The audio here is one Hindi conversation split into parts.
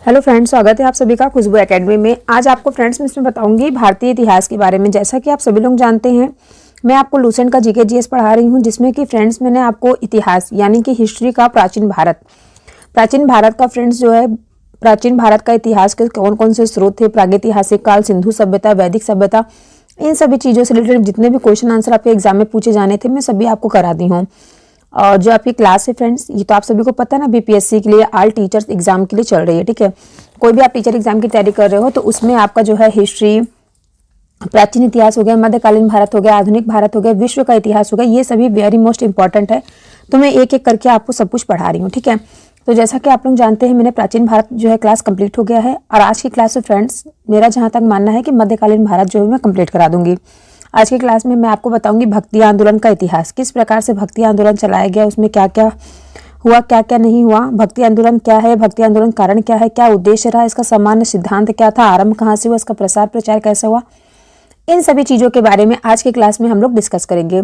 हेलो फ्रेंड्स, स्वागत है आप सभी का खुशबू एकेडमी में। आज आपको फ्रेंड्स मैं इसमें बताऊंगी भारतीय इतिहास के बारे में। जैसा कि आप सभी लोग जानते हैं, मैं आपको लूसेंट का जीके जीएस पढ़ा रही हूं, जिसमें कि फ्रेंड्स मैंने आपको इतिहास यानी कि हिस्ट्री का प्राचीन भारत का फ्रेंड्स जो है, प्राचीन भारत का इतिहास के कौन कौन से स्रोत थे, प्रागैतिहासिक काल, सिंधु सभ्यता, वैदिक सभ्यता, इन सभी चीज़ों से रिलेटेड जितने भी क्वेश्चन आंसर आपके एग्जाम में पूछे जाने थे, मैं सभी आपको करा दी हूँ। और जो आपकी क्लास है फ्रेंड्स, ये तो आप सभी को पता है ना, बीपीएससी के लिए ऑल टीचर्स एग्जाम के लिए चल रही है। ठीक है, कोई भी आप टीचर एग्जाम की तैयारी कर रहे हो तो उसमें आपका जो है हिस्ट्री, प्राचीन इतिहास हो गया, मध्यकालीन भारत हो गया, आधुनिक भारत हो गया, विश्व का इतिहास हो गया, ये सभी वेरी मोस्ट इंपॉर्टेंट है। तो मैं एक एक करके आपको सब कुछ पढ़ा रही हूँ। ठीक है, तो जैसा कि आप लोग जानते हैं, मैंने प्राचीन भारत जो है क्लास कंप्लीट हो गया है, और आज की क्लास में फ्रेंड्स मेरा जहाँ तक मानना है कि मध्यकालीन भारत जो है मैं कंप्लीट करा दूंगी। आज की क्लास में मैं आपको बताऊंगी भक्ति आंदोलन का इतिहास, किस प्रकार से भक्ति आंदोलन चलाया गया, उसमें क्या क्या हुआ, क्या क्या नहीं हुआ, भक्ति आंदोलन क्या है, भक्ति आंदोलन कारण क्या है, क्या उद्देश्य रहा, इसका सामान्य सिद्धांत क्या था, आरंभ कहाँ से हुआ, इसका प्रसार प्रचार कैसा हुआ, इन सभी चीज़ों के बारे में आज की क्लास में हम लोग डिस्कस करेंगे।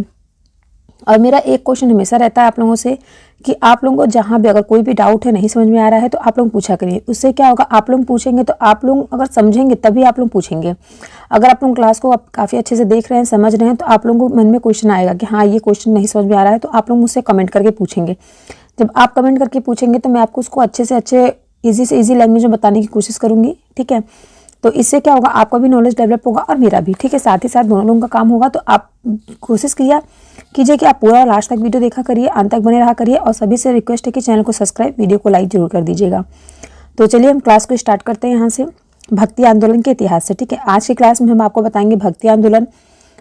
और मेरा एक क्वेश्चन हमेशा रहता है आप लोगों से कि आप लोगों को जहाँ भी अगर कोई भी डाउट है, नहीं समझ में आ रहा है, तो आप लोग पूछा करिए। उससे क्या होगा, आप लोग पूछेंगे तो आप लोग अगर समझेंगे तभी आप लोग पूछेंगे। अगर आप लोग क्लास को आप काफ़ी अच्छे से देख रहे हैं, समझ रहे हैं, तो आप लोगों को मन में क्वेश्चन आएगा कि हाँ ये क्वेश्चन नहीं समझ में आ रहा है, तो आप लोग मुझसे कमेंट करके पूछेंगे। जब आप कमेंट करके पूछेंगे तो मैं आपको उसको अच्छे से अच्छे ईजी से ईजी लैंग्वेज में बताने की कोशिश करूँगी। ठीक है, तो इससे क्या होगा, आपका भी नॉलेज डेवलप होगा और मेरा भी। ठीक है, साथ ही साथ दोनों लोगों का काम होगा। तो आप कोशिश कीजिए कि आप पूरा लास्ट तक वीडियो देखा करिए, अंत तक बने रहा करिए, और सभी से रिक्वेस्ट है कि चैनल को सब्सक्राइब, वीडियो को लाइक जरूर कर दीजिएगा। तो चलिए हम क्लास को स्टार्ट करते हैं यहाँ से, भक्ति आंदोलन के इतिहास से। ठीक है, आज की क्लास में हम आपको बताएंगे भक्ति आंदोलन,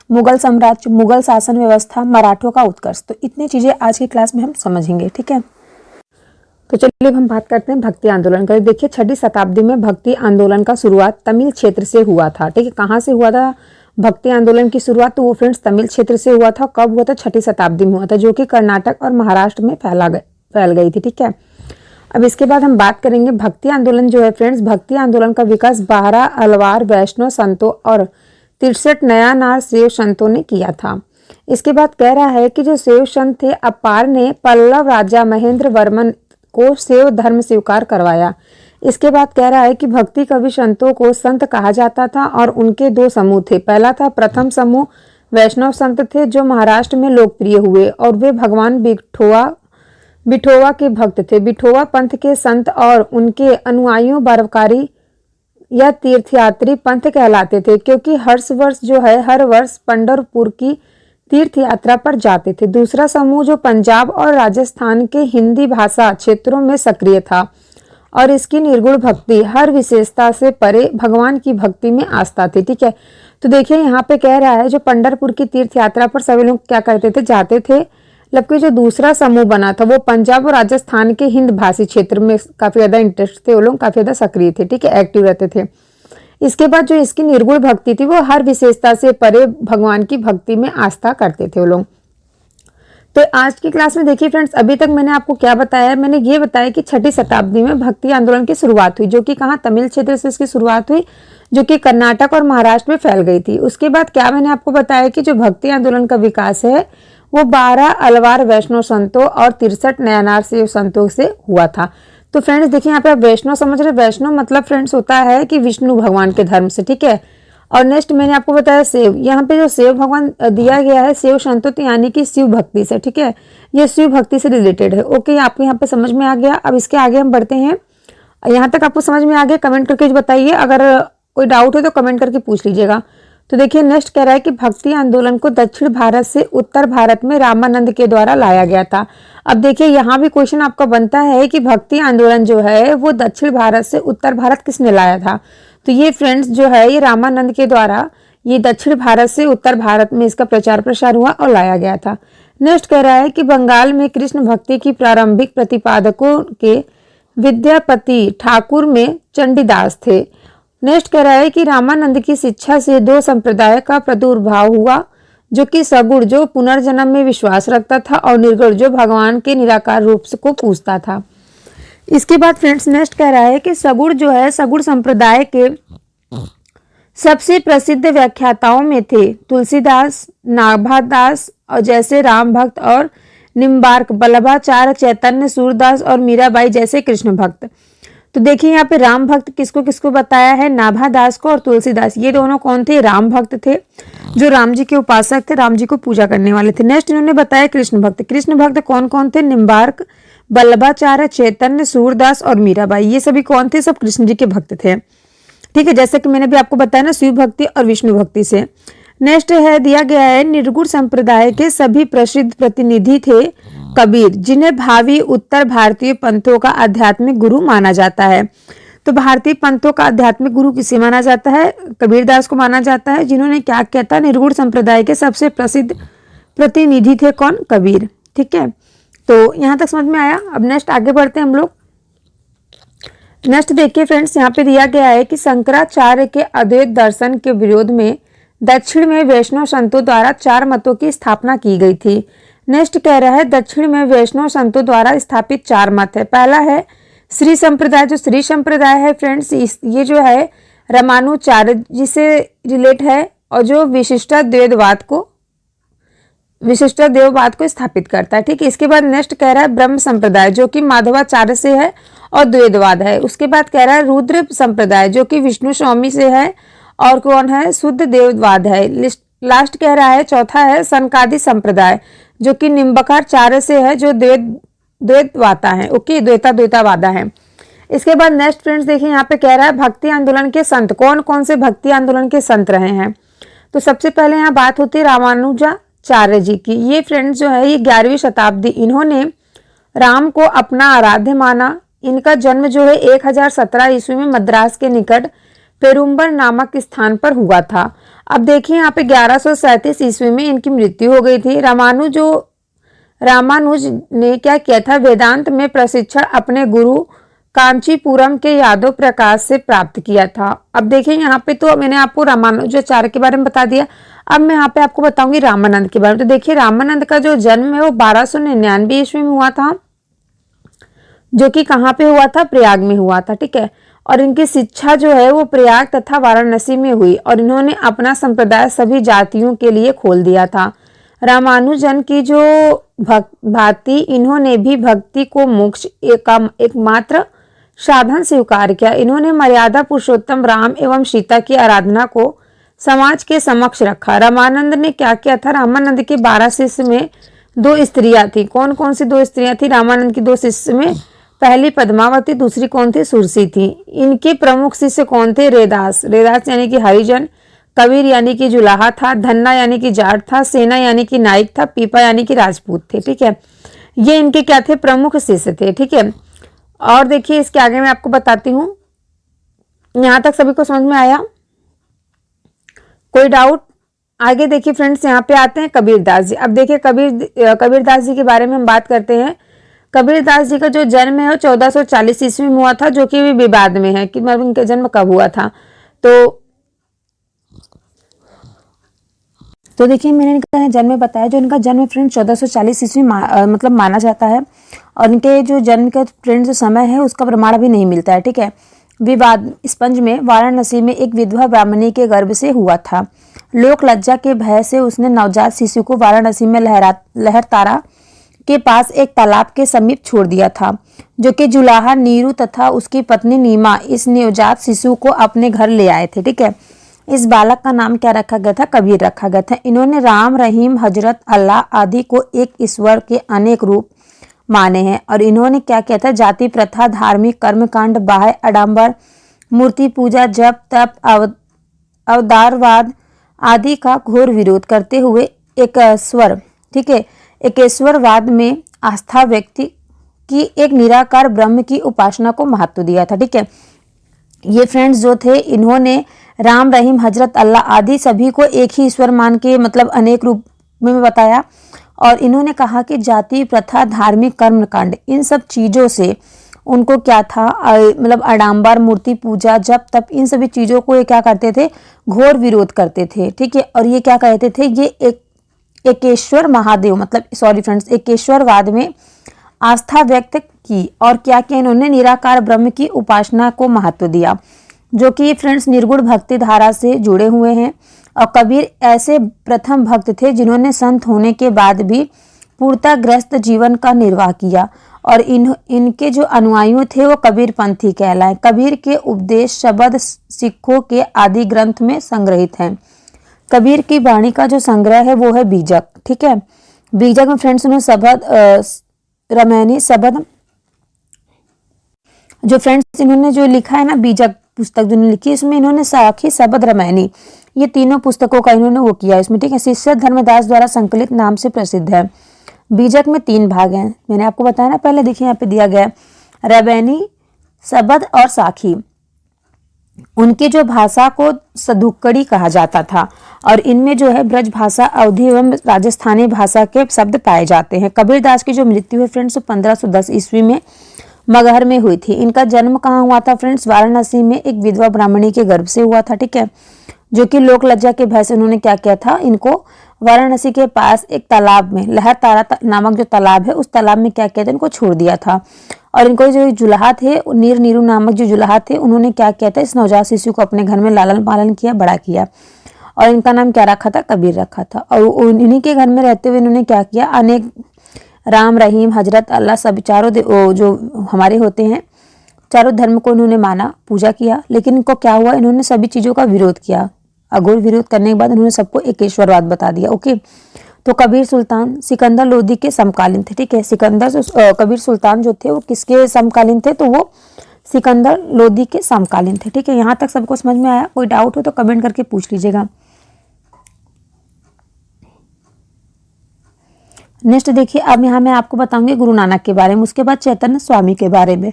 मुगल साम्राज्य, मुगल शासन व्यवस्था, मराठों का उत्कर्ष। तो इतनी चीज़ें आज की क्लास में हम समझेंगे। ठीक है, तो चलिए अब हम बात करते हैं भक्ति आंदोलन का। देखिए, 6वीं शताब्दी में भक्ति आंदोलन का शुरुआत तमिल क्षेत्र से हुआ था। ठीक है, कहाँ से हुआ था भक्ति आंदोलन की शुरुआत, तो वो फ्रेंड्स तमिल क्षेत्र से हुआ था। कब हुआ था, 6वीं शताब्दी में हुआ था, जो कि कर्नाटक और महाराष्ट्र में फैल गई थी। ठीक है, अब इसके बाद हम बात करेंगे भक्ति आंदोलन जो है फ्रेंड्स, भक्ति आंदोलन का विकास 12 अलवार वैष्णव संतों और 63 नया नार शैव संतों ने किया था। इसके बाद कह रहा है कि जो शैव संत थे, अपार ने पल्लव राजा महेंद्र वर्मन को शैव धर्म स्वीकार करवाया। इसके बाद कह रहा है कि भक्ति कवि संतों को संत कहा जाता था, और उनके दो समूह थे। पहला था, प्रथम समूह वैष्णव संत थे जो महाराष्ट्र में लोकप्रिय हुए, और वे भगवान बिठोवा के भक्त थे। बिठोवा पंथ के संत और उनके अनुयायियों बरकारी या तीर्थयात्री पंथ कहलाते थे, क्योंकि हर वर्ष पंढरपुर की तीर्थ यात्रा पर जाते थे। दूसरा समूह जो पंजाब और राजस्थान के हिंदी भाषा क्षेत्रों में सक्रिय था, और इसकी निर्गुण भक्ति, हर विशेषता से परे भगवान की भक्ति में आस्था थी। ठीक है, तो देखिए यहाँ पे कह रहा है, जो पंढरपुर की तीर्थ यात्रा पर सभी लोग क्या करते थे, जाते थे। जबकि जो दूसरा समूह बना था, वो पंजाब और राजस्थान के हिंद भाषी क्षेत्र में काफी ज्यादा इंटरेस्ट थे, वो लोग काफी ज्यादा सक्रिय थे। ठीक है, एक्टिव रहते थे। इसके बाद जो इसकी निर्गुण भक्ति थी, वो हर विशेषता से परे भगवान की भक्ति में आस्था करते थे वो लोग। तो आज की क्लास में देखिए फ्रेंड्स, अभी तक मैंने आपको क्या बताया, मैंने ये बताया कि 6वीं शताब्दी में भक्ति आंदोलन की शुरुआत हुई, जो कि कहाँ, तमिल क्षेत्र से इसकी शुरुआत हुई, जो कि कर्नाटक और महाराष्ट्र में फैल गई थी। उसके बाद क्या मैंने आपको बताया कि जो भक्ति आंदोलन का विकास है, वो 12 अलवार वैष्णव संतों और 63 नयानार शैव संतों से हुआ था। तो फ्रेंड्स देखिए, यहाँ पे आप वैष्णव समझ रहे, वैष्णव मतलब फ्रेंड्स होता है कि विष्णु भगवान के धर्म से। ठीक है, और नेक्स्ट मैंने आपको बताया शैव, यहाँ पे जो शैव भगवान दिया गया है, शैव संतों यानी कि शिव भक्ति से। ठीक है, ये शिव भक्ति से रिलेटेड है। ओके, आपको यहाँ पे समझ में आ गया। अब इसके आगे हम बढ़ते हैं। यहाँ तक आपको समझ में आ गया, कमेंट करके बताइए। अगर कोई डाउट है तो कमेंट करके पूछ लीजिएगा। तो देखिए, नेक्स्ट कह रहा है कि भक्ति आंदोलन को दक्षिण भारत से उत्तर भारत में रामानंद के द्वारा लाया गया था। अब देखिए, यहाँ भी क्वेश्चन आपका बनता है कि भक्ति आंदोलन जो है वो दक्षिण भारत से उत्तर भारत किसने लाया था। तो ये फ्रेंड्स जो है, ये रामानंद के द्वारा ये दक्षिण भारत से उत्तर भारत में इसका प्रचार प्रसार हुआ और लाया गया था। नेक्स्ट कह रहा है कि बंगाल में कृष्ण भक्ति की प्रारंभिक प्रतिपादकों के विद्यापति ठाकुर में चंडीदास थे। नेक्स्ट कह रहा है कि रामानंद की शिक्षा से दो संप्रदाय का प्रादुर्भाव हुआ, जो कि सगुण जो पुनर्जन्म में विश्वास रखता था, और निर्गुण जो भगवान के निराकार रूप को पूजता था। इसके बाद फ्रेंड्स नेक्स्ट कह रहा है कि सगुण जो है, सगुण संप्रदाय के सबसे प्रसिद्ध व्याख्याताओं में थे तुलसीदास, नाभादास और जैसे राम भक्त, और निम्बार्क, बल्लभाचार्य, चैतन्य सूरदास और मीराबाई जैसे कृष्ण भक्त। तो देखिए यहाँ पे राम भक्त किसको किसको बताया है, नाभा दास को और तुलसीदास। ये दोनों कौन थे, राम भक्त थे, जो राम जी के उपासक थे, राम जी को पूजा करने वाले थे। नेक्स्ट इन्होंने बताया कृष्ण भक्त। कृष्ण भक्त कौन कौन थे, निम्बार्क, वल्लभाचार्य, चैतन्य, सूरदास और मीराबाई। ये सभी कौन थे, सब कृष्ण जी के भक्त थे। ठीक है, जैसे कि मैंने भी आपको बताया ना, शिव भक्ति और विष्णु भक्ति से। नेक्स्ट है दिया गया है, निर्गुण संप्रदाय के सभी प्रसिद्ध प्रतिनिधि थे कबीर, जिन्हें भावी उत्तर भारतीय पंथों का आध्यात्मिक गुरु माना जाता है। तो भारतीय पंथों का आध्यात्मिक गुरु किसे माना जाता है, कबीरदास को माना जाता है, जिन्होंने क्या किया था, निर्गुण संप्रदाय के सबसे प्रसिद्ध प्रतिनिधि थे कौन, कबीर। ठीक है, तो यहाँ तक समझ में आया। अब नेक्स्ट आगे बढ़ते हैं हम लोग। नेक्स्ट देखिए फ्रेंड्स, यहाँ पे दिया गया है कि शंकराचार्य के अद्वैत दर्शन के विरोध में दक्षिण में वैष्णव संतों द्वारा 4 मतों की स्थापना की गई थी। नेक्स्ट कह रहा है दक्षिण में वैष्णव संतों द्वारा स्थापित 4 मत है। पहला है श्री संप्रदाय। जो श्री संप्रदाय है फ्रेंड्स, ये जो है रामानुचार्य जी से रिलेट है, और जो विशिष्ट देववाद को स्थापित करता है। ठीक है, इसके बाद नेक्स्ट कह रहा है ब्रह्म संप्रदाय, जो कि माधवाचार्य से है और द्वैतवाद है। उसके बाद कह रहा है रुद्र संप्रदाय, जो कि विष्णु स्वामी से है और कौन है, शुद्ध देववाद है। लास्ट कह रहा है चौथा है सनकादि संप्रदाय, जो कि निम्बकाचार्य से है, जो द्वैतवादा है। ओके, द्वैतवादा है। इसके बाद नेक्स्ट फ्रेंड्स देखिए, यहाँ पे कह रहा है भक्ति आंदोलन के संत। कौन कौन से भक्ति आंदोलन के संत रहे हैं, तो सबसे पहले यहाँ बात होती है रामानुजाचार्य जी की। ये फ्रेंड्स जो है ये 11वीं शताब्दी, इन्होंने राम को अपना आराध्य माना। इनका जन्म जो है 1017 ईस्वी में मद्रास के निकट पेरुम्बर नामक स्थान पर हुआ था। अब देखिए यहाँ पे 1137 ईस्वी में इनकी मृत्यु हो गई थी। रामानुज ने क्या किया था, वेदांत में प्रशिक्षण अपने गुरु कांचीपुरम के यादव प्रकाश से प्राप्त किया था। अब देखिए यहाँ पे तो मैंने आपको रामानुजाचार्य के बारे में बता दिया। अब मैं यहाँ पे आपको बताऊंगी रामानंद के बारे में। तो देखिए रामानंद का जो जन्म है वो 1299 ईस्वी में हुआ था, जो कि कहाँ पे हुआ था, प्रयाग में हुआ था। ठीक है, और इनकी शिक्षा जो है वो प्रयाग तथा वाराणसी में हुई, और इन्होंने अपना संप्रदाय सभी जातियों के लिए खोल दिया था। रामानुजन की जो भांति इन्होंने भी भक्ति को मोक्ष एकमात्र साधन स्वीकार किया। इन्होंने मर्यादा पुरुषोत्तम राम एवं सीता की आराधना को समाज के समक्ष रखा। रामानंद ने क्या किया था, रामानंद के 12 शिष्य में 2 स्त्रियां थी। कौन कौन सी 2 स्त्रियां थी रामानंद की 2 शिष्य में, पहली पद्मावती, दूसरी कौन थी, सुरसी थी। इनके प्रमुख शिष्य कौन थे, रेदास यानी कि हरिजन, कबीर यानी कि जुलाहा था, धन्ना यानी कि जाट था, सेना यानी कि नाइक था, पीपा यानी कि राजपूत थे। ठीक है, ये इनके क्या थे, प्रमुख शिष्य थे। ठीक है, और देखिए इसके आगे मैं आपको बताती हूँ। यहाँ तक सभी को समझ में आया, कोई डाउट? आगे देखिए फ्रेंड्स, यहाँ पे आते हैं कबीरदास जी। अब देखिए कबीरदास जी के बारे में हम बात करते हैं। कबीरदास जी का जो जन्म है वो 1440 ईस्वी में हुआ था, जो कि विवाद में है कि मतलब उनका जन्म कब हुआ था। तो देखिए मैंने इनका जन्म बताया, जो इनका जन्म फ्रेंड 1440 ईस्वी मतलब माना जाता है, और इनके जो जन्म का फ्रेंड जो समय है उसका प्रमाण भी नहीं मिलता है। ठीक है, विवाद स्पंज में वाराणसी में एक विधवा ब्राह्मणी के गर्भ से हुआ था। लोक लज्जा के भय से उसने नवजात शिशु को वाराणसी में लहरतारा के पास एक तालाब के समीप छोड़ दिया था, जो कि जुलाहा नीरू तथा उसकी पत्नी नीमा इस नवजात शिशु को अपने घर ले आए थे। ठीक है, इस बालक का नाम क्या रखा गया था, कबीर रखा गया था। इन्होंने राम, रहीम, हजरत, अल्लाह आदि को एक ईश्वर के अनेक रूप माने हैं, और इन्होंने क्या किया था, जाति प्रथा, धार्मिक कर्मकांड, बाह्य आडंबर, मूर्ति पूजा, जप तप, अवतारवाद आदि का घोर विरोध करते हुए एकेश्वरवाद में आस्था व्यक्ति की एक निराकार ब्रह्म की उपासना को महत्व दिया था। ठीक है, ये फ्रेंड्स जो थे इन्होंने राम, रहीम, हजरत, अल्लाह आदि सभी को एक ही ईश्वर मान के मतलब अनेक रूप में बताया, और इन्होंने कहा कि जाति प्रथा, धार्मिक कर्मकांड, इन सब चीज़ों से उनको क्या था, मतलब आडंबर, मूर्ति पूजा, जप तप, इन सभी चीज़ों को ये क्या करते थे, घोर विरोध करते थे। ठीक है, और ये क्या कहते थे, ये एकेश्वर महादेव मतलब सॉरी फ्रेंड्स एकेश्वरवाद में आस्था व्यक्त की, और क्या किया इन्होंने, निराकार ब्रह्म की उपासना को महत्व दिया, जो कि फ्रेंड्स निर्गुण भक्ति धारा से जुड़े हुए हैं। और कबीर ऐसे प्रथम भक्त थे जिन्होंने संत होने के बाद भी पूर्णताग्रस्त जीवन का निर्वाह किया, और इनके जो अनुयायी थे वो कबीर पंथी कहलाए। कबीर के उपदेश शब्द सिखों के आदि ग्रंथ में संग्रहित हैं। कबीर की वाणी का जो संग्रह है वो है बीजक। ठीक है, बीजक में फ्रेंड्स उन्होंने शबद रामायणी शबद जो फ्रेंड्स इन्होंने जो लिखा है ना, बीजक पुस्तक जो लिखी है, इसमें इन्होंने साखी शबद रामायणी ये तीनों पुस्तकों का इन्होंने वो किया इसमें। ठीक है, शिष्य धर्मदास द्वारा संकलित नाम से प्रसिद्ध है। बीजक में 3 भाग हैं, मैंने आपको बताया ना पहले, देखिए यहाँ पे दिया गया है रामायणी शबद और साखी। उनकी जो भाषा को सदुक्कड़ी कहा जाता था और इनमें जो है ब्रज भाषा, अवधी एवं राजस्थानी भाषा के शब्द पाए जाते हैं। कबीरदास की जो मृत्यु है फ्रेंड्स 1510 ईस्वी में मगहर में हुई थी। इनका जन्म कहाँ हुआ था फ्रेंड्स? वाराणसी में एक विधवा ब्राह्मणी के गर्भ से हुआ था। ठीक है, जो कि लोक लज्जा के भय से उन्होंने क्या किया था, इनको वाराणसी के पास एक तालाब में, लहर तारा नामक जो तालाब है उस तालाब में क्या किया था, इनको छोड़ दिया था। और इनको जो जुलाहा थे, नीरू नामक जो जुलाहा थे, उन्होंने क्या किया था, इस नवजात शिशु को अपने घर में लालन पालन किया, बड़ा किया और इनका नाम क्या रखा था? कबीर रखा था। और इन्हीं के घर में रहते हुए इन्होंने क्या किया, अनेक राम रहीम हजरत अल्लाह सब चारों जो हमारे होते हैं चारों धर्म को इन्होंने माना, पूजा किया। लेकिन इनको क्या हुआ, इन्होंने सभी चीज़ों का विरोध किया। अघोर विरोध करने के बाद उन्होंने सबको एकेश्वरवाद बता दिया। ओके, तो कबीर सुल्तान सिकंदर लोदी के समकालीन थे। ठीक है, कबीर सुल्तान जो थे वो किसके समकालीन थे? तो वो सिकंदर लोदी के समकालीन थे। ठीक है, यहाँ तक सबको समझ में आया? कोई डाउट हो तो कमेंट करके पूछ लीजिएगा। नेक्स्ट देखिए, अब यहाँ मैं आपको बताऊंगी गुरु नानक के बारे में, उसके बाद चैतन्य स्वामी के बारे में।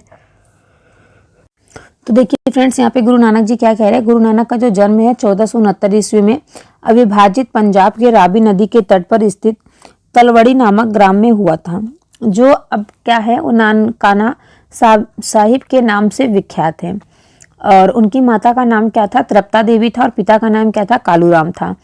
तो देखिए फ्रेंड्स, यहाँ पे गुरु नानक जी क्या कह रहे हैं। गुरु नानक का जो जन्म है 1469 ईस्वी में अविभाजित पंजाब के रावी नदी के तट पर स्थित तलवड़ी नामक ग्राम में हुआ था, जो अब क्या है, वो नानकाना साहिब के नाम से विख्यात है। और उनकी माता का नाम क्या था? तृप्ता देवी था और पिता का नाम क्या था? कालूराम था।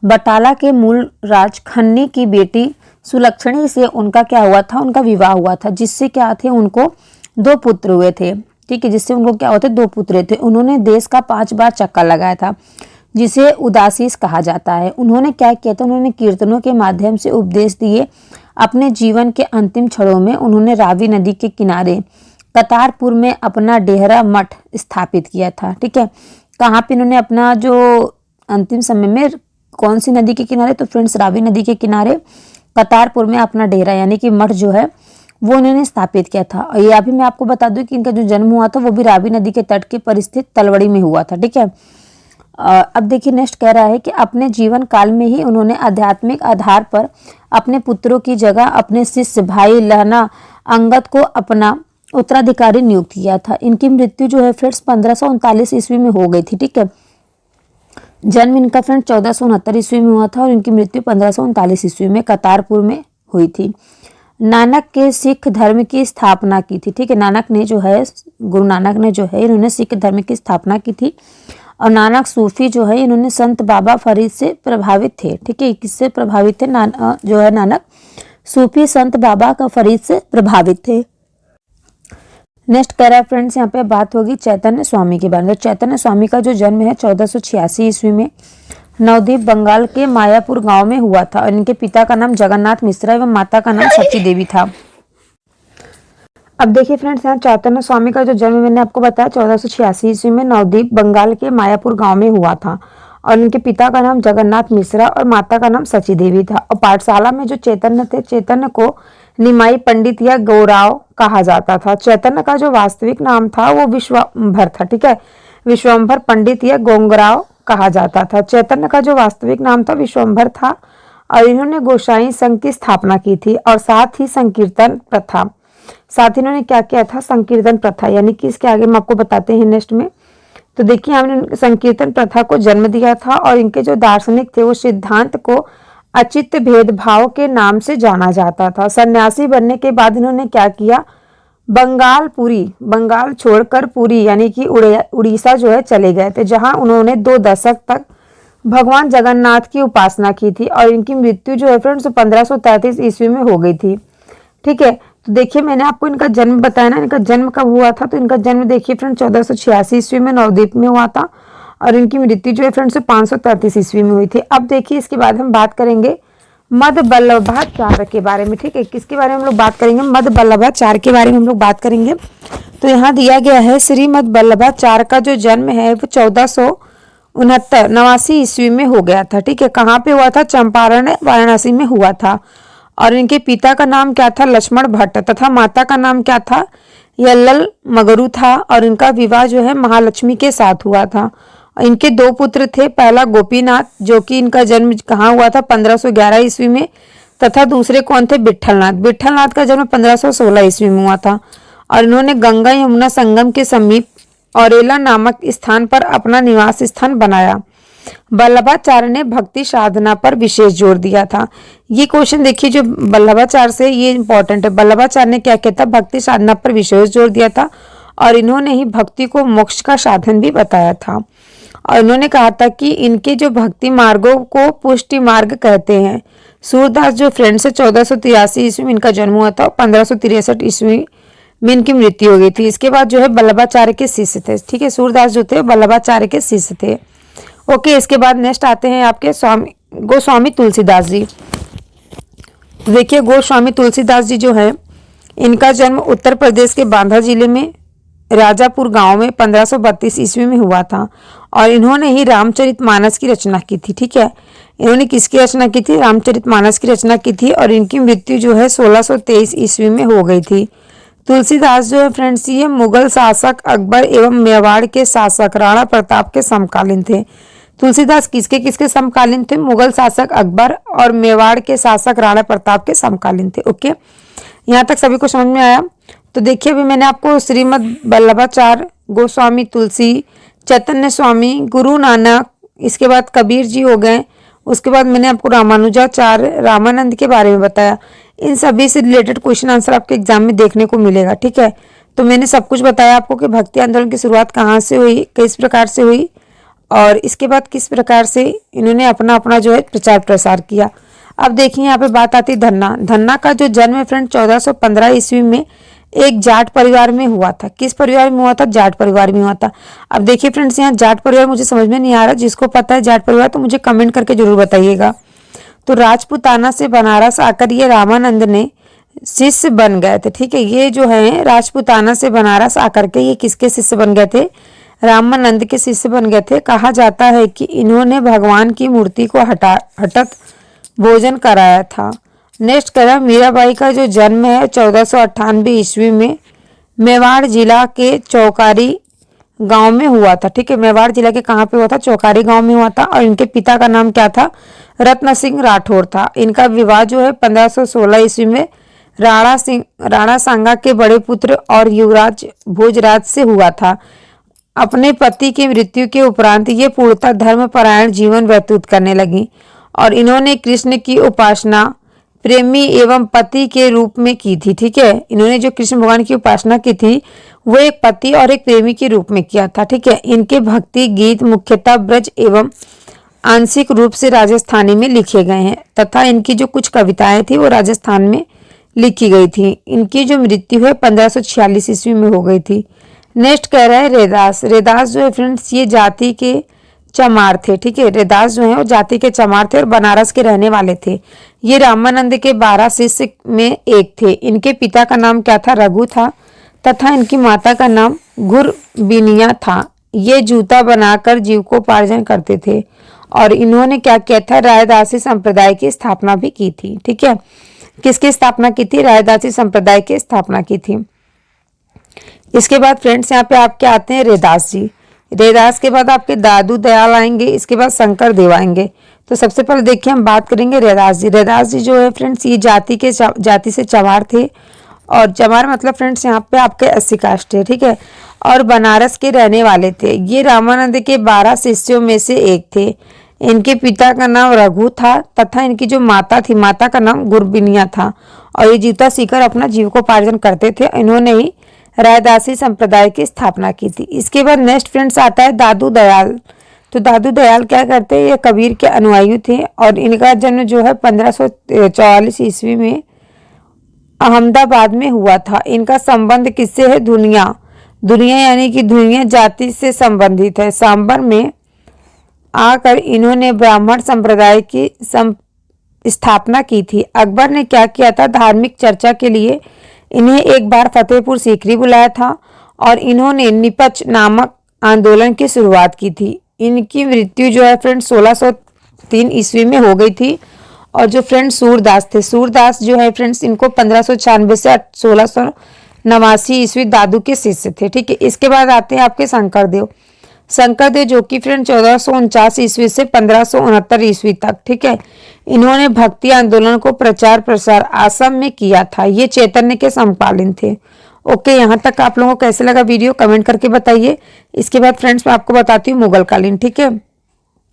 बटाला के मूल राज खन्नी की बेटी सुलक्षणी से उनका क्या हुआ था? उनका विवाह हुआ था, जिससे क्या थे, उनको 2 पुत्र हुए थे। ठीक है, जिससे उनको क्या होते, 2 पुत्र थे। उन्होंने देश का 5 बार चक्कर लगाया था, जिसे उदासीस कहा जाता है। उन्होंने क्या किया था, उन्होंने कीर्तनों के माध्यम से उपदेश दिए। अपने जीवन के अंतिम क्षणों में उन्होंने रावी नदी के किनारे करतारपुर में अपना डेहरा मठ स्थापित किया था। ठीक है, कहाँ पे इन्होंने अपना जो अंतिम समय में, कौन सी नदी के किनारे? तो फ्रेंड्स रावी नदी के किनारे करतारपुर में अपना डेरा यानी कि मठ जो है वो उन्होंने स्थापित किया था। और ये अभी मैं आपको बता दूं कि इनका जो जन्म हुआ था वो भी रावी नदी के तट के पर स्थित तलवड़ी में हुआ था। ठीक है, अब देखिए नेक्स्ट कह रहा है कि अपने जीवन काल में ही उन्होंने आध्यात्मिक आधार पर अपने पुत्रों की जगह अपने शिष्य भाई लहना अंगद को अपना उत्तराधिकारी नियुक्त किया था। इनकी मृत्यु जो है फ्रेंड्स 1539 ईस्वी में हो गई थी। ठीक है, जन्म इनका फ्रेंड 1469 ईस्वी में हुआ था और इनकी मृत्यु 1539 ईस्वी में करतारपुर में हुई थी। नानक के सिख धर्म की स्थापना की थी। ठीक है, नानक ने जो है, गुरु नानक ने जो है, इन्होंने सिख धर्म की स्थापना की थी। और नानक सूफी जो है, इन्होंने संत बाबा फरीद से प्रभावित थे। ठीक है, किससे प्रभावित थे? जो है नानक सूफी संत बाबा का फरीद से प्रभावित थे। नेक्स्ट कह रहा है फ्रेंड्स, यहाँ पे बात होगी चैतन्य स्वामी के बारे में। तो चैतन्य स्वामी का जो जन्म है 1486 ईस्वी में नवद्वीप बंगाल के मायापुर गांव में हुआ था और इनके पिता का नाम जगन्नाथ मिश्रा एवं माता का नाम सची देवी था। अब देखिए फ्रेंड्स, यहाँ चैतन्य स्वामी का जो जन्म मैंने आपको बताया 1486 ईस्वी में नवद्वीप बंगाल के मायापुर गांव में हुआ था और इनके पिता का नाम जगन्नाथ मिश्रा और माता का नाम सची देवी था। और पाठशाला में जो चैतन्य थे, चैतन्य को निमाई पंडित या गौराव कहा जाता था। चैतन्य का जो वास्तविक नाम था वो विश्वंभर था। ठीक है, विश्वंभर पंडित या गोंगराव कहा जाता था। चैतन्य का जो वास्तविक नाम था विश्वंभर था और इन्होंने गोसाई संघ की स्थापना की थी और साथ ही संकीर्तन प्रथा, साथ ही इन्होंने क्या किया था, संकीर्तन प्रथा, यानी कि इसके आगे हम आपको बताते हैं नेक्स्ट में। तो देखिए, हमने संकीर्तन प्रथा को जन्म दिया था और इनके जो दार्शनिक थे वो सिद्धांत को अचित भेदभाव के नाम से जाना जाता था। सन्यासी बनने के बाद इन्होंने क्या किया, बंगाल छोड़कर पुरी यानी कि उड़ीसा जो है चले गए थे, जहां उन्होंने 2 दशक तक भगवान जगन्नाथ की उपासना की थी और इनकी मृत्यु जो है फ्रेंड्स 1533 ईस्वी में हो गई थी। ठीक है, तो देखिए मैंने आपको इनका जन्म बताया ना, इनका जन्म कब हुआ था? तो इनका जन्म देखिए फ्रेंड 1486 ईस्वी में नवद्वीप में हुआ था और इनकी मृत्यु जो है फ्रेंड्स 533 ईस्वी में हुई थी। अब देखिए इसके बाद हम बात करेंगे मद बल्लभाचार्य के बारे में, ठीक है। किसके बारे में हम लोग बात करेंगे? मद बल्लभाचार्य के बारे में हम लोग बात करेंगे। तो यहाँ दिया गया है श्रीमद बल्लभाचार्य का जो जन्म है वो 1469 ईस्वी में हो गया था, ठीक है। कहाँ पे हुआ था? चंपारण वाराणसी में हुआ था। और इनके पिता का नाम क्या था? लक्ष्मण भट्ट, तथा माता का नाम क्या था? यल्लल मगरू था। और इनका विवाह जो है महालक्ष्मी के साथ हुआ था। इनके दो पुत्र थे, पहला गोपीनाथ जो कि इनका जन्म कहाँ हुआ था? 1511 ईस्वी में, तथा दूसरे कौन थे? विट्ठलनाथ। विट्ठलनाथ का जन्म 1516 ईस्वी में हुआ था। और इन्होंने गंगा यमुना संगम के समीप औरेला नामक स्थान पर अपना निवास स्थान बनाया। बल्लभाचार्य ने भक्ति साधना पर विशेष जोर दिया था। ये क्वेश्चन देखिए जो बल्लभाचार्य से, ये इंपॉर्टेंट है। बल्लभाचार्य ने क्या किया था? भक्ति साधना पर विशेष जोर दिया था। और इन्होंने ही भक्ति को मोक्ष का साधन भी बताया था। और इन्होंने कहा था कि इनके जो भक्ति मार्गों को पुष्टि मार्ग कहते हैं। सूरदास जो फ्रेंड्स है 1483 ईस्वी में इनका जन्म हुआ था। 1563 ईस्वी में इनकी मृत्यु हो गई थी। इसके बाद जो है बल्लभाचार्य के शिष्य थे, ठीक है। सूरदास जो थे बल्लभाचार्य के शिष्य थे। ओके, इसके बाद नेक्स्ट आते हैं आपके गोस्वामी तुलसीदास जी। देखिए गोस्वामी तुलसीदास जी जो है, इनका जन्म उत्तर प्रदेश के बांदा जिले में राजापुर गांव में 1532 ईस्वी में हुआ था। और इन्होंने ही रामचरितमानस की रचना की थी, ठीक है। इन्होंने किसकी रचना की थी? रामचरितमानस की रचना की थी। और इनकी मृत्यु जो है 1623 ईस्वी में हो गई थी। तुलसीदास जो है फ्रेंड्स, ये मुगल शासक अकबर एवं मेवाड़ के शासक राणा प्रताप के समकालीन थे। तुलसीदास किसके किसके समकालीन थे? मुगल शासक अकबर और मेवाड़ के शासक राणा प्रताप के समकालीन थे। ओके, यहाँ तक सभी को समझ में आया? तो देखिए अभी मैंने आपको श्रीमद बल्लभाचार्य, गोस्वामी तुलसी, चैतन्य स्वामी, गुरु नानक, इसके बाद कबीर जी हो गए। उसके बाद मैंने आपको रामानुजाचार्य, रामानंद के बारे में बताया। इन सभी से रिलेटेड क्वेश्चन आंसर आपके एग्जाम में देखने को मिलेगा, ठीक है। तो मैंने सब कुछ बताया आपको कि भक्ति आंदोलन की शुरुआत कहाँ से हुई, किस प्रकार से हुई, और इसके बाद किस प्रकार से इन्होंने अपना अपना जो है प्रचार प्रसार किया। अब देखिए यहाँ पे बात आती धन्ना। धन्ना का जो जन्म है फ्रेंड 1415 ईस्वी में एक जाट परिवार में हुआ था। किस परिवार में हुआ था? जाट परिवार में हुआ था। अब देखिए फ्रेंड्स, यहाँ जाट परिवार मुझे समझ में नहीं आ रहा। जिसको पता है जाट परिवार तो मुझे कमेंट करके जरूर बताइएगा। तो राजपुताना से बनारस आकर ये रामानंद ने शिष्य बन गए थे, ठीक है। ये जो है राजपुताना से बनारस आकर के ये किसके शिष्य बन गए थे? रामानंद के शिष्य बन गए थे। कहा जाता है कि इन्होंने भगवान की मूर्ति को हठत भोजन कराया था। नेक्स्ट करा मीराबाई का जो जन्म है 1498 ईस्वी में मेवाड़ जिला के चौकारी गांव में हुआ था, ठीक है। मेवाड़ जिला के कहाँ पे हुआ था? चौकारी गांव में हुआ था। और इनके पिता का नाम क्या था? रत्न सिंह राठौर था। इनका विवाह जो है 1516 ईस्वी में राणा सांगा के बड़े पुत्र और युवराज भोजराज से हुआ था। अपने पति की मृत्यु के उपरांत ये पूर्णतः धर्मपरायण जीवन व्यतीत करने लगी। और इन्होंने कृष्ण की उपासना प्रेमी एवं पति के रूप में की थी, ठीक है। इन्होंने जो कृष्ण भगवान की उपासना की थी वो एक पति और एक प्रेमी के रूप में किया था, ठीक है। इनके भक्ति गीत मुख्यतः ब्रज एवं आंशिक रूप से राजस्थानी में लिखे गए हैं, तथा इनकी जो कुछ कविताएं थी वो राजस्थान में लिखी गई थी। इनकी जो मृत्यु है 1546 ईस्वी में हो गई थी। नेक्स्ट कह रहा है रैदास। रैदास जो है फ्रेंड्स, ये जाति के चमार थे, ठीक है। रैदास जो है वो जाति के चमार थे और बनारस के रहने वाले थे। ये रामानंद के 12 शिष्य में एक थे। इनके पिता का नाम क्या था? रघु था, तथा इनकी माता का नाम गुरबिनिया था। ये जूता बनाकर जीविकोपार्जन करते थे। और इन्होंने क्या किया था? रायदासी संप्रदाय की स्थापना भी की थी, ठीक है। किसकी स्थापना की थी? रायदासी संप्रदाय की स्थापना की थी। इसके बाद फ्रेंड्स यहाँ पे आपके आते हैं रैदास जी। रैदास के बाद आपके दादू दयाल आएंगे। इसके बाद शंकर देव आएंगे। तो सबसे पहले देखिए हम बात करेंगे रैदास जी। रैदास जी जो है फ्रेंड्स, ये जाति से चमार थे। और चमार मतलब फ्रेंड्स यहाँ पे आपके 80 कास्ट है, ठीक है। और बनारस के रहने वाले थे। ये रामानंद के 12 शिष्यों में से एक थे। इनके पिता का नाम रघु था, तथा इनकी जो माता थी, माता का नाम गुरबिनिया था। और ये जूता सीकर अपना जीविकोपार्जन करते थे। इन्होंने ही रायदासी संप्रदाय की स्थापना की थी। इसके बाद नेक्स्ट फ्रेंड्स आता है दादू दयाल। तो दादू दयाल क्या करते हैं? ये कबीर के अनुयायी थे। और इनका जन्म जो है 1544 ईस्वी में अहमदाबाद में हुआ था। इनका संबंध किससे है? दुनिया यानी कि दुनिया जाति से संबंधित है। सांबर में आकर इन्होंने ब्राह्मण संप्रदाय की स्थापना की थी। अकबर ने क्या किया था, धार्मिक चर्चा के लिए इन्हें एक बार फतेहपुर सीकरी बुलाया था और इन्होंने निपच नामक आंदोलन की शुरुआत की थी। इनकी मृत्यु जो है फ्रेंड्स 1603 ईस्वी में हो गई थी। और जो फ्रेंड्स सूरदास थे, सूरदास जो है फ्रेंड्स इनको 1596 से 1689 ईस्वी दादू के शिष्य थे। ठीक है, इसके बाद आते हैं आपके शंकरदेव। शंकरदेव जो कि फ्रेंड 1449 ईस्वी से 1569 ईस्वी तक, ठीक है, इन्होंने भक्ति आंदोलन को प्रचार प्रसार असम में किया था। ये चैतन्य के समकालीन थे। ओके, यहाँ तक आप लोगों को कैसे लगा वीडियो कमेंट करके बताइए। इसके बाद फ्रेंड्स मैं आपको बताती हूँ मुगल कालीन। ठीक है।